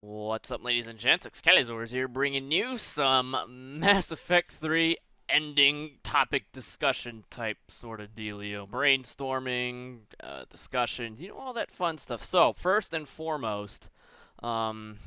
What's up, ladies and gents? Excalizors here, bringing you some Mass Effect 3 ending topic discussion type sort of dealio. Brainstorming, discussions, all that fun stuff. So, first and foremost, um,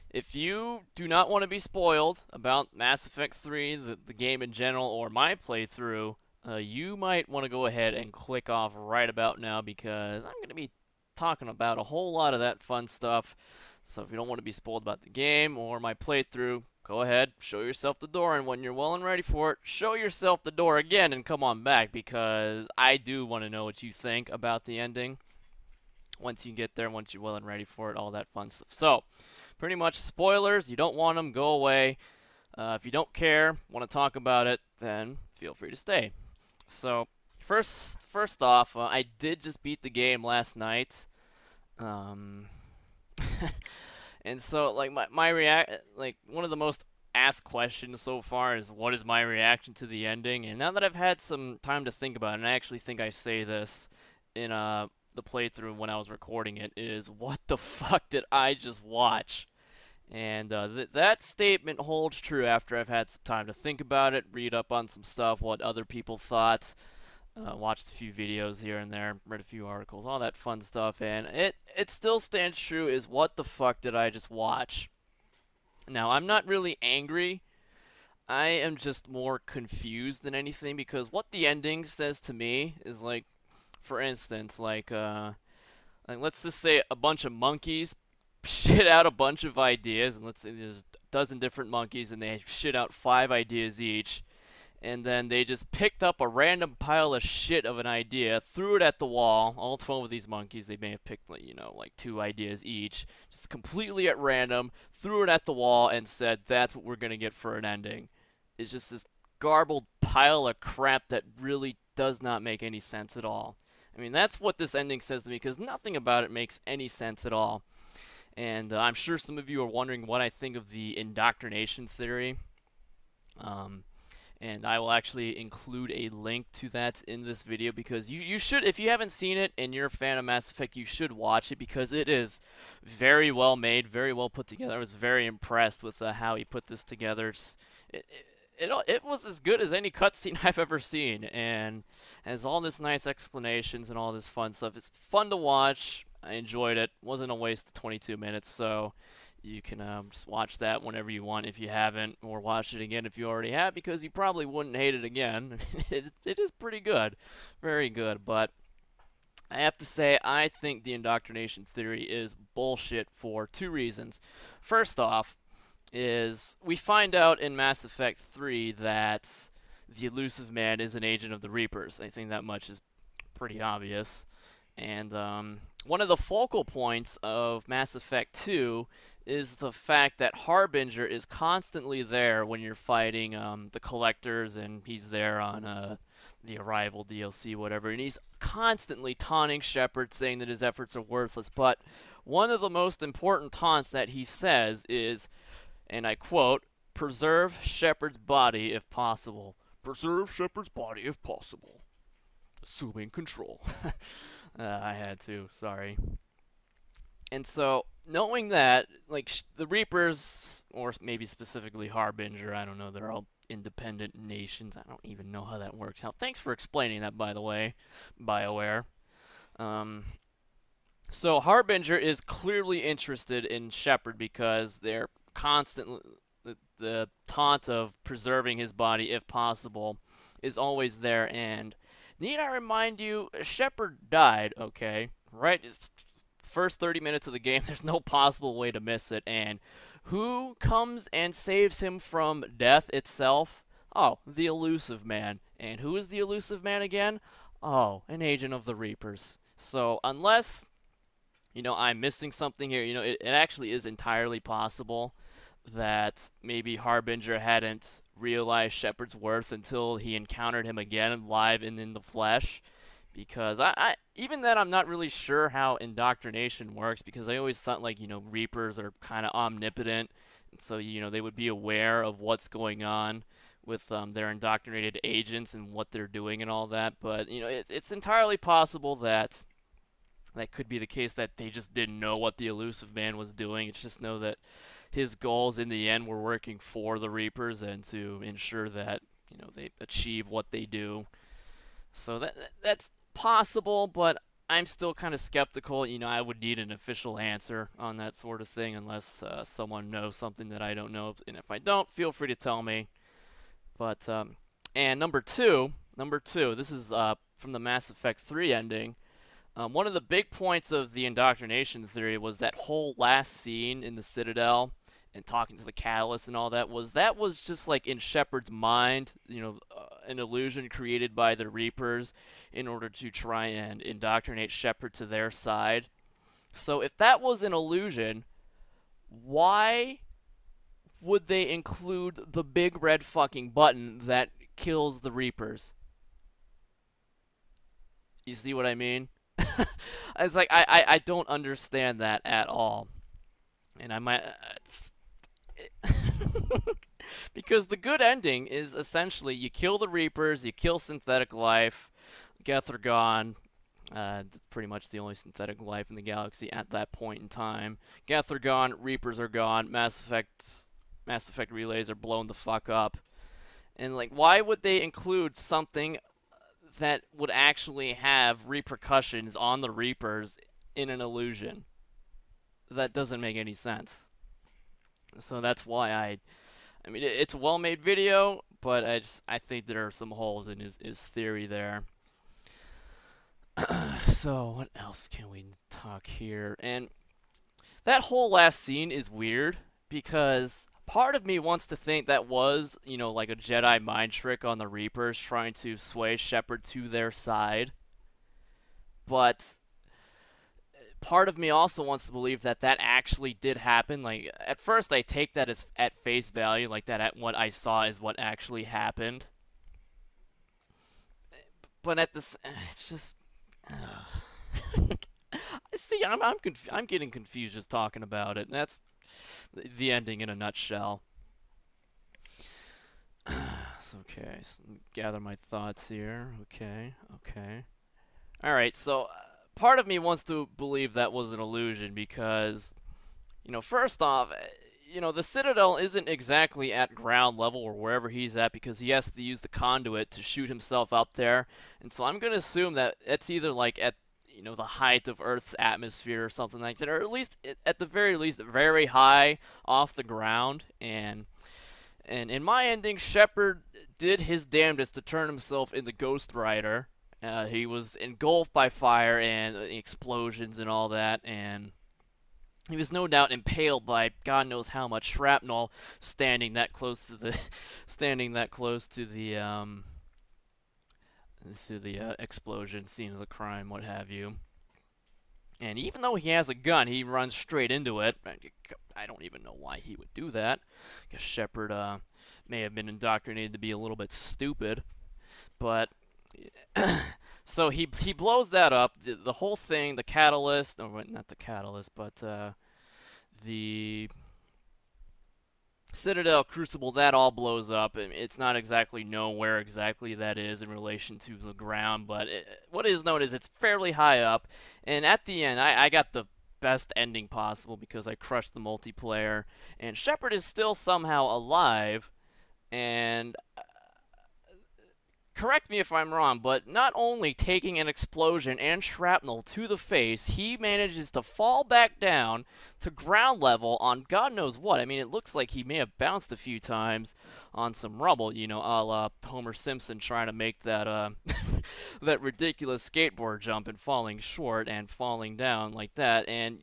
if you do not want to be spoiled about Mass Effect 3, the game in general, or my playthrough, you might want to go ahead and click off right about now because I'm going to be talking about a whole lot of that fun stuff. So if you don't want to be spoiled about the game or my playthrough, go ahead, show yourself the door, and when you're well and ready for it, show yourself the door again and come on back because I do want to know what you think about the ending once you get there, once you're well and ready for it, all that fun stuff. So, pretty much spoilers, you don't want them, go away. If you don't care, want to talk about it, then feel free to stay. So, first off, I did just beat the game last night. Um, and so my react like one of the most asked questions so far is what is my reaction to the ending? And now that I've had some time to think about it, and I actually think I say this in the playthrough when I was recording it, is what the fuck did I just watch? And that statement holds true after I've had some time to think about it, read up on some stuff, what other people thought, watched a few videos here and there, read a few articles, all that fun stuff, and it still stands true is what the fuck did I just watch? Now, I'm not really angry. I am just more confused than anything because what the ending says to me is like, for instance, like let's just say a bunch of monkeys shit out a bunch of ideas, and let's say there's a dozen different monkeys and they shit out 5 ideas each, and then they just picked up a random pile of shit of an idea, threw it at the wall. All 12 of these monkeys, they may have picked, like 2 ideas each, just completely at random, threw it at the wall, and said, that's what we're going to get for an ending. It's just this garbled pile of crap that really does not make any sense at all. I mean, that's what this ending says to me, because nothing about it makes any sense at all. And I'm sure some of you are wondering what I think of the indoctrination theory. Um, and I will actually include a link to that in this video because you should, if you haven't seen it and you're a fan of Mass Effect, you should watch it because it is very well made, very well put together. I was very impressed with how he put this together. It was as good as any cutscene I've ever seen, and has all this nice explanations and all this fun stuff. It's fun to watch. I enjoyed it. Wasn't a waste of 22 minutes, so you can just watch that whenever you want if you haven't, or watch it again if you already have, because you probably wouldn't hate it again. It is pretty good. Very good, but I have to say, I think the indoctrination theory is bullshit for 2 reasons. First off, is we find out in Mass Effect 3 that the Illusive Man is an agent of the Reapers. I think that much is pretty obvious. And one of the focal points of Mass Effect 2 is the fact that Harbinger is constantly there when you're fighting the Collectors, and he's there on the Arrival DLC, whatever, and he's constantly taunting Shepard, saying that his efforts are worthless. But one of the most important taunts that he says is, and I quote, preserve Shepard's body if possible. Preserve Shepard's body if possible. Assuming control. I had to, sorry. And so, knowing that, like, the Reapers, or maybe specifically Harbinger, I don't know, they're all independent nations. I don't even know how that works out. Thanks for explaining that, by the way, BioWare. Um, so, Harbinger is clearly interested in Shepard because they're constantly. The taunt of preserving his body if possible is always there, and need I remind you, Shepard died, okay? Right? First 30 minutes of the game, there's no possible way to miss it. And who comes and saves him from death itself? Oh, the Illusive Man. And who is the Illusive Man again? Oh, an agent of the Reapers. So, unless, I'm missing something here, it actually is entirely possible that maybe Harbinger hadn't realized Shepard's worth until he encountered him again live and in the flesh. Because even then, I'm not really sure how indoctrination works, because I always thought, like, Reapers are kind of omnipotent, and so, they would be aware of what's going on with their indoctrinated agents and what they're doing and all that. But, it's entirely possible that That could be the case that they just didn't know what the Elusive Man was doing. It's just know that his goals in the end were working for the Reapers and to ensure that they achieve what they do. So that's possible, but I'm still kind of skeptical. I would need an official answer on that sort of thing unless someone knows something that I don't know. And if I don't, feel free to tell me. But and number two, this is from the Mass Effect 3 ending. One of the big points of the indoctrination theory was that whole last scene in the Citadel and talking to the Catalyst and all that was just like in Shepard's mind, an illusion created by the Reapers in order to try and indoctrinate Shepard to their side. So if that was an illusion, why would they include the big red fucking button that kills the Reapers? You see what I mean? It's like I don't understand that at all. And I might because the good ending is essentially you kill the Reapers, you kill synthetic life, Geth are gone. Pretty much the only synthetic life in the galaxy at that point in time. Geth are gone, Reapers are gone, Mass Effect relays are blown the fuck up. And like, why would they include something that would actually have repercussions on the Reapers in an illusion? That doesn't make any sense. So that's why I mean, it's a well-made video, but I think there are some holes in his theory there. So what else can we talk here? And that whole last scene is weird because part of me wants to think that was, like a Jedi mind trick on the Reapers trying to sway Shepard to their side. But part of me also wants to believe that that actually did happen. Like, at first I take that as at face value, like that what I saw is what actually happened. But at this, it's just... See, I'm getting confused just talking about it. That's the ending in a nutshell. Okay, so gather my thoughts here. Okay. All right, so part of me wants to believe that was an illusion because, first off, the Citadel isn't exactly at ground level or wherever he's at because he has to use the conduit to shoot himself up there. And so I'm going to assume that it's either like at the height of Earth's atmosphere or something like that, or at least, at the very least, very high off the ground. And in my ending, Shepard did his damnedest to turn himself into Ghost Rider. He was engulfed by fire and explosions and all that, and he was no doubt impaled by God knows how much shrapnel standing that close to the explosion scene of the crime, what have you. And even though he has a gun, he runs straight into it. I don't even know why he would do that. I guess Shepard may have been indoctrinated to be a little bit stupid. But so he blows that up. The whole thing, the catalyst, or not the catalyst, but the Citadel Crucible, that all blows up. It's not exactly known where exactly that is in relation to the ground, but what is known is it's fairly high up. And at the end, I got the best ending possible because I crushed the multiplayer, and Shepard is still somehow alive. And correct me if I'm wrong, but not only taking an explosion and shrapnel to the face, he manages to fall back down to ground level on God knows what. I mean, it looks like he may have bounced a few times on some rubble, a la Homer Simpson trying to make that that ridiculous skateboard jump and falling short and falling down like that. And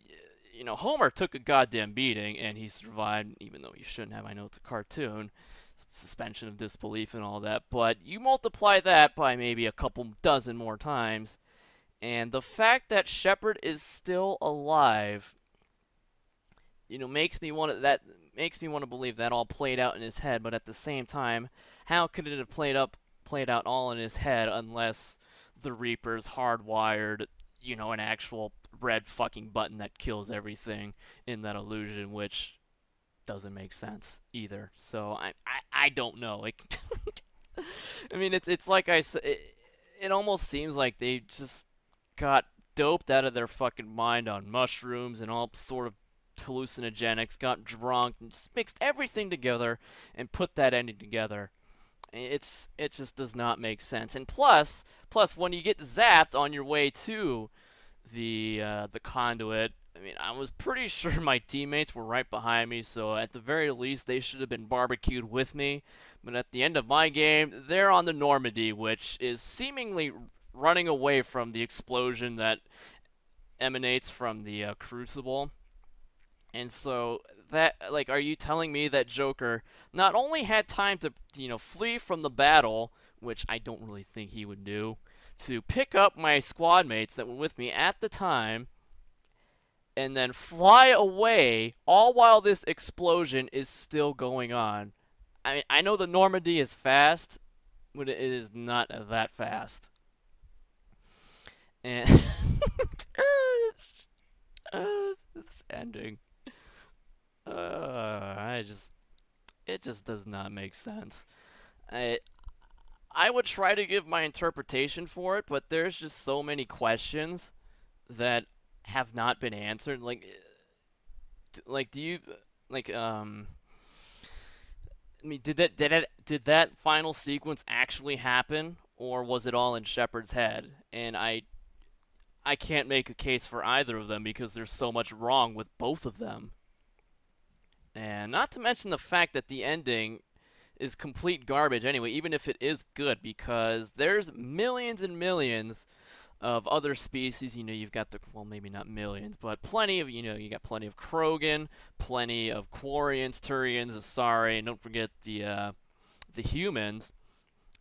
Homer took a goddamn beating and he survived, even though he shouldn't have. I know it's a cartoon. Suspension of disbelief and all that, but you multiply that by maybe a couple dozen more times, and the fact that Shepard is still alive, makes me want to believe that all played out in his head. But at the same time, how could it have played out all in his head unless the Reapers hardwired, an actual red fucking button that kills everything in that illusion, which doesn't make sense either. So I don't know. Like, I mean, it's like I said, it almost seems like they just got doped out of their fucking mind on mushrooms and all sort of hallucinogenics, got drunk, and just mixed everything together and put that ending together. It just does not make sense. And plus when you get zapped on your way to the conduit, I mean, I was pretty sure my teammates were right behind me, so at the very least they should have been barbecued with me. But at the end of my game, they're on the Normandy, which is seemingly running away from the explosion that emanates from the Crucible. And so that, like, are you telling me that Joker not only had time to, flee from the battle, which I don't really think he would do, to pick up my squad mates that were with me at the time, and then fly away, all while this explosion is still going on? I mean, I know the Normandy is fast, but it is not that fast. And this ending. It just does not make sense. I would try to give my interpretation for it, but there's just so many questions that have not been answered. Do you, I mean, did that final sequence actually happen, or was it all in Shepard's head? And I can't make a case for either of them because there's so much wrong with both of them. And not to mention the fact that the ending is complete garbage anyway, even if it is good, because there's millions and millions of other species. You've got well, maybe not millions, but plenty of, you got plenty of Krogan, plenty of Quarians, Turians, Asari, and don't forget the humans.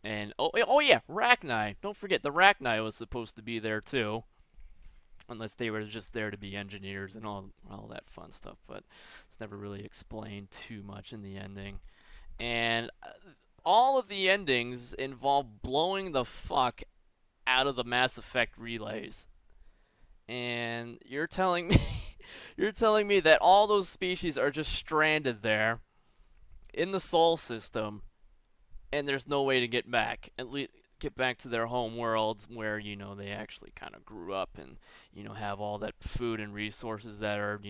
And, oh yeah, Rachni. Don't forget, the Rachni was supposed to be there too. Unless they were just there to be engineers and all that fun stuff, but it's never really explained too much in the ending. And all of the endings involve blowing the fuck out of the Mass Effect relays. And you're telling me you're telling me that all those species are just stranded there in the Sol system, and there's no way to get back. At least get back to their home worlds where, they actually kind of grew up and, have all that food and resources that are,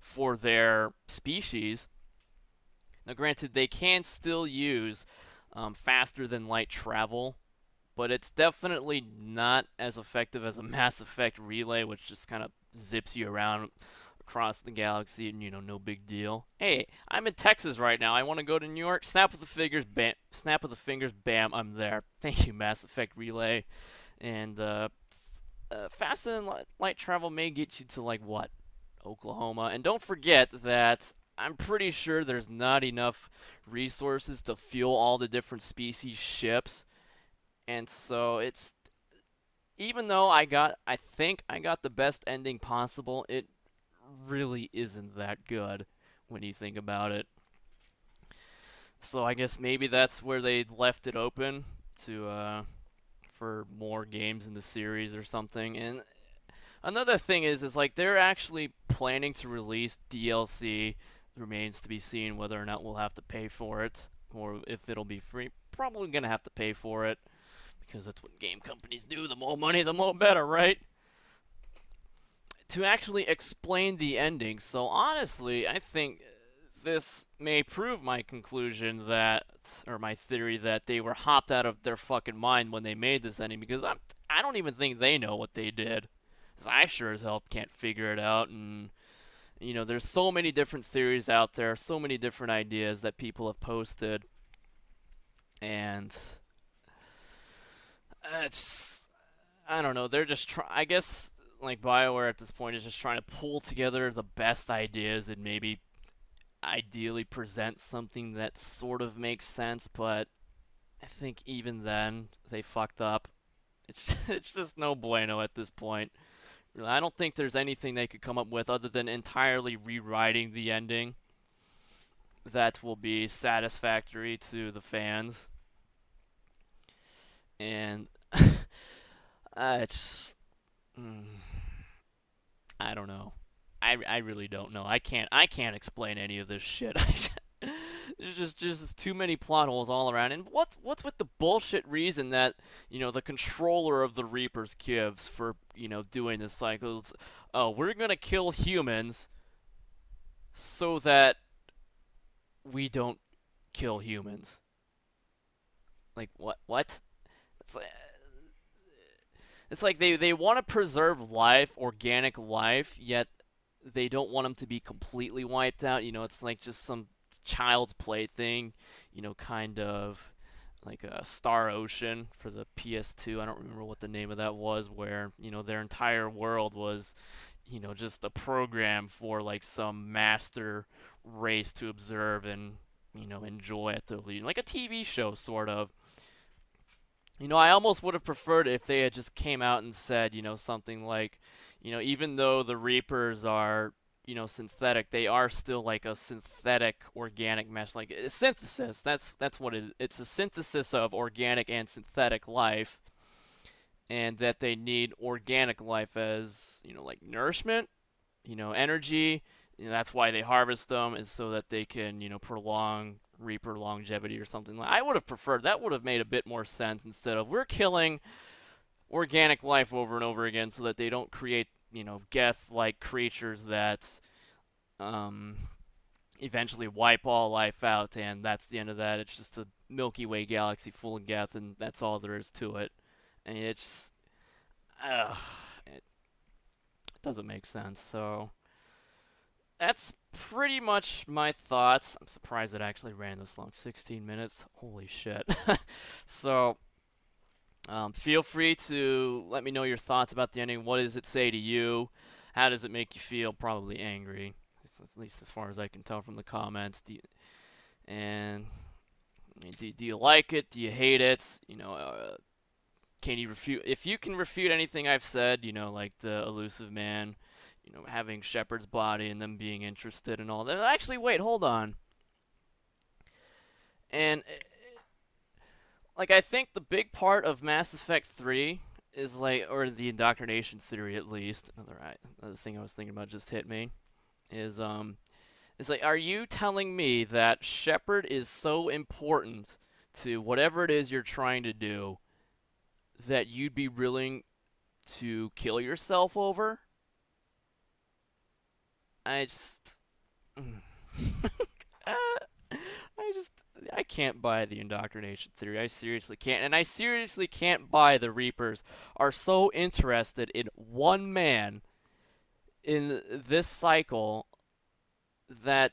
for their species. Now, granted, they can still use faster than light travel, but it's definitely not as effective as a Mass Effect relay, which just kind of zips you around across the galaxy and, no big deal. Hey, I'm in Texas right now. I want to go to New York. Snap of the fingers, bam. Snap of the fingers, bam, I'm there. Thank you, Mass Effect relay. And faster than light travel may get you to, what? Oklahoma. And don't forget that I'm pretty sure there's not enough resources to fuel all the different species ships. And so it's, even though I think I got the best ending possible, it really isn't that good when you think about it. So I guess maybe that's where they left it open to for more games in the series or something. And another thing is they're actually planning to release DLC. Remains to be seen whether or not we'll have to pay for it or if it'll be free. Probably gonna have to pay for it because that's what game companies do. The more money, the more better, right? To actually explain the ending. So honestly, I think this may prove my conclusion that, or my theory that they were hopped out of their fucking mind when they made this ending, because I don't even think they know what they did. Because I sure as hell can't figure it out, and there's so many different theories out there, so many different ideas that people have posted, and it's, I don't know, they're just I guess BioWare at this point is just trying to pull together the best ideas and maybe ideally present something that sort of makes sense, but I think even then they fucked up. It's just no bueno at this point. Really, I don't think there's anything they could come up with other than entirely rewriting the ending that will be satisfactory to the fans. And it's I don't know. I really don't know. I can't explain any of this shit. There's just too many plot holes all around. And what's with the bullshit reason that the controller of the Reapers gives for doing this cycle? It's, oh, we're gonna kill humans so that we don't kill humans. Like what? What? It's like, it's like they want to preserve life, organic life, yet they don't want them to be completely wiped out. It's like just some child's play thing, kind of like a Star Ocean for the PS2. I don't remember what the name of that was, where, their entire world was, just a program for like some master race to observe and, enjoy at the lead. Like a TV show, sort of. I almost would have preferred if they had just came out and said, something like, even though the Reapers are, synthetic, they are still like a synthetic organic mesh, like a synthesis. That's what it is. It's a synthesis of organic and synthetic life, and that they need organic life as, like nourishment, energy. That's why they harvest them, is so that they can, prolong Reaper longevity or something. I would have preferred that. Would have made a bit more sense, instead of we're killing organic life over and over again so that they don't create, Geth-like creatures that eventually wipe all life out, and that's the end of that. It's just a Milky Way galaxy full of Geth, and that's all there is to it. And it doesn't make sense. So that's pretty much my thoughts. I'm surprised it actually ran this long. 16 minutes. Holy shit. So feel free to let me know your thoughts about the ending. What does it say to you? How does it make you feel? Probably angry, at least as far as I can tell from the comments. Do you like it? Do you hate it? Can you refute? If you can refute anything I've said, like the elusive man, having Shepard's body and them being interested and all that. Actually, wait, hold on. And like, I think the big part of Mass Effect 3 is like, or the indoctrination theory at least. Another thing I was thinking about just hit me. Is like, are you telling me that Shepard is so important to whatever it is you're trying to do that you'd be willing to kill yourself over? I just, I can't buy the indoctrination theory. I seriously can't. And I seriously can't buy the Reapers are so interested in one man in this cycle that,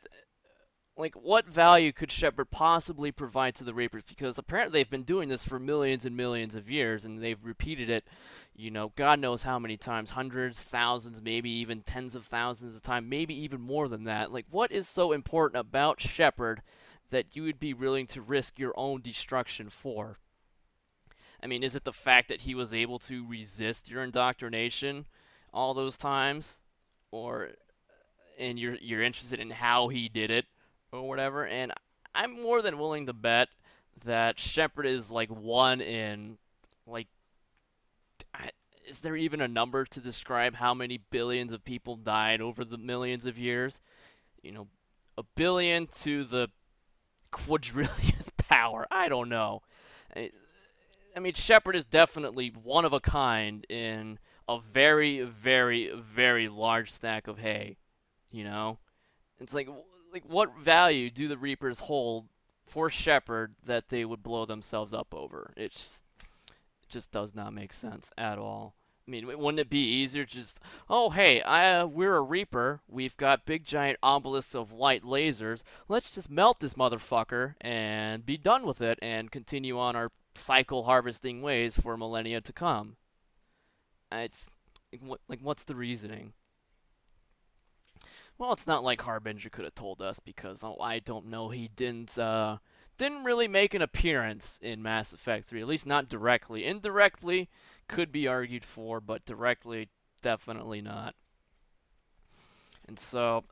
like, what value could Shepard possibly provide to the Reapers? Because apparently they've been doing this for millions and millions of years, and they've repeated it, God knows how many times, hundreds, thousands, maybe even tens of thousands of times, maybe even more than that. Like, what is so important about Shepard that you would be willing to risk your own destruction for? I mean, is it the fact that he was able to resist your indoctrination all those times? And you're interested in how he did it, or whatever? And I'm more than willing to bet that Shepard is like one in, like, is there even a number to describe how many billions of people died over the millions of years? A billion to the quadrillionth power. I don't know. I mean, Shepard is definitely one of a kind in a very, very, very large stack of hay. It's like what value do the Reapers hold for Shepard that they would blow themselves up over? It just does not make sense at all. I mean, wouldn't it be easier just, oh, hey, we're a Reaper. We've got big giant obelisks of light lasers. Let's just melt this motherfucker and be done with it and continue on our cycle harvesting ways for millennia to come. What's the reasoning? Well, it's not like Harbinger could have told us, because, oh, I don't know, he didn't really make an appearance in Mass Effect 3, at least not directly. Indirectly could be argued for, but directly, definitely not. And so,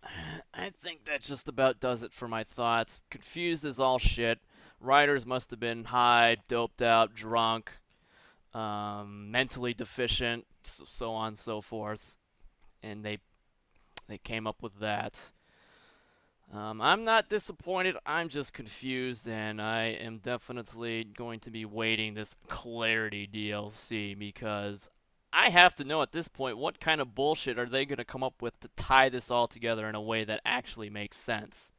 I think that just about does it for my thoughts. Confused as all shit. Writers must have been high, doped out, drunk, mentally deficient, so on and so forth. And they came up with that. I'm not disappointed, I'm just confused, and I am definitely going to be waiting this Clarity DLC because I have to know at this point what kind of bullshit are they going to come up with to tie this all together in a way that actually makes sense.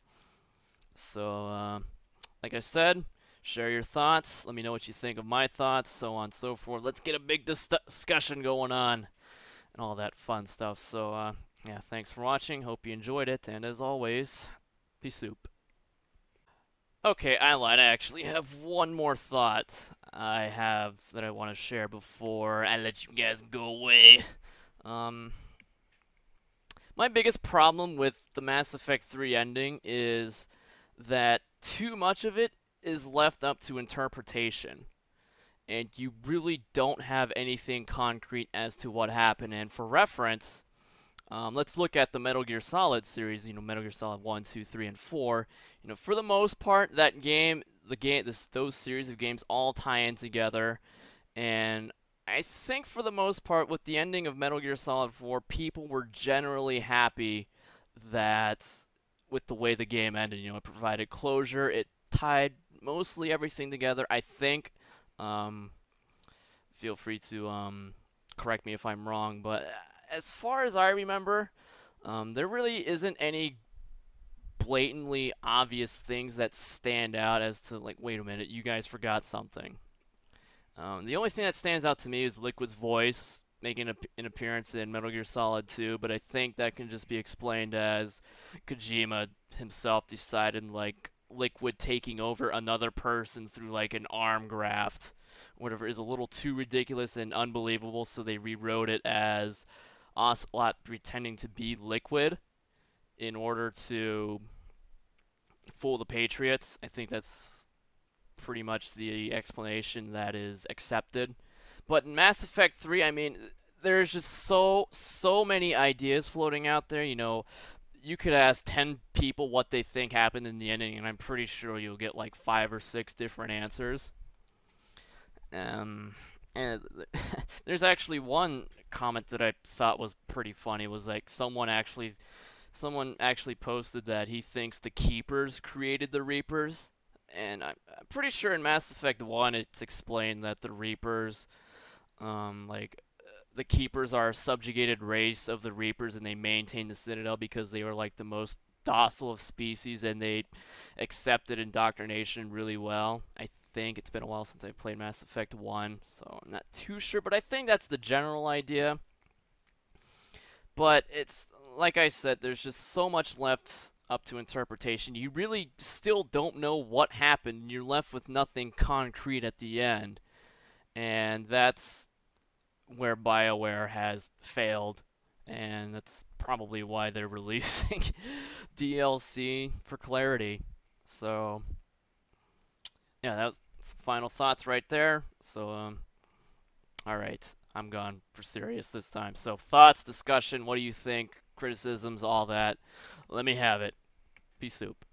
So, like I said, share your thoughts. Let me know what you think of my thoughts, so on and so forth. Let's get a big discussion going on and all that fun stuff. So, yeah, thanks for watching. Hope you enjoyed it. And as always, peace soup. Okay, I lied. I actually have one more thought I have that I want to share before I let you guys go away. Um, my biggest problem with the Mass Effect 3 ending is that too much of it is left up to interpretation. And you really don't have anything concrete as to what happened. And for reference, let's look at the Metal Gear Solid series, Metal Gear Solid 1, 2, 3, and 4. For the most part, those series of games all tie in together. And I think for the most part, with the ending of Metal Gear Solid 4, people were generally happy that with the way the game ended. It provided closure. It tied mostly everything together. I think. Feel free to correct me if I'm wrong, but as far as I remember, there really isn't any blatantly obvious things that stand out as to, like, wait a minute, you guys forgot something. The only thing that stands out to me is Liquid's voice making an appearance in Metal Gear Solid 2, but I think that can just be explained as Kojima himself decided, like, Liquid taking over another person through, like, an arm graft, whatever, is a little too ridiculous and unbelievable, so they rewrote it as Ocelot pretending to be Liquid in order to fool the Patriots. I think that's pretty much the explanation that is accepted. But in Mass Effect 3, I mean, there's just so many ideas floating out there. You could ask 10 people what they think happened in the ending, and I'm pretty sure you'll get like 5 or 6 different answers. And there's actually one comment that I thought was pretty funny. Was like someone actually posted that he thinks the Keepers created the Reapers, and I'm pretty sure in Mass Effect 1 it's explained that the Reapers, the Keepers are a subjugated race of the Reapers, and they maintain the Citadel because they were like the most docile of species, and they accepted indoctrination really well. I think it's been a while since I've played Mass Effect 1, so I'm not too sure, but I think that's the general idea. But it's, like I said, there's just so much left up to interpretation. You really still don't know what happened. You're left with nothing concrete at the end. And that's where BioWare has failed. And that's probably why they're releasing DLC for Clarity. So, yeah, that was some final thoughts right there. So, alright, I'm gone for serious this time. So, thoughts, discussion, what do you think, criticisms, all that. Let me have it. Peace soup.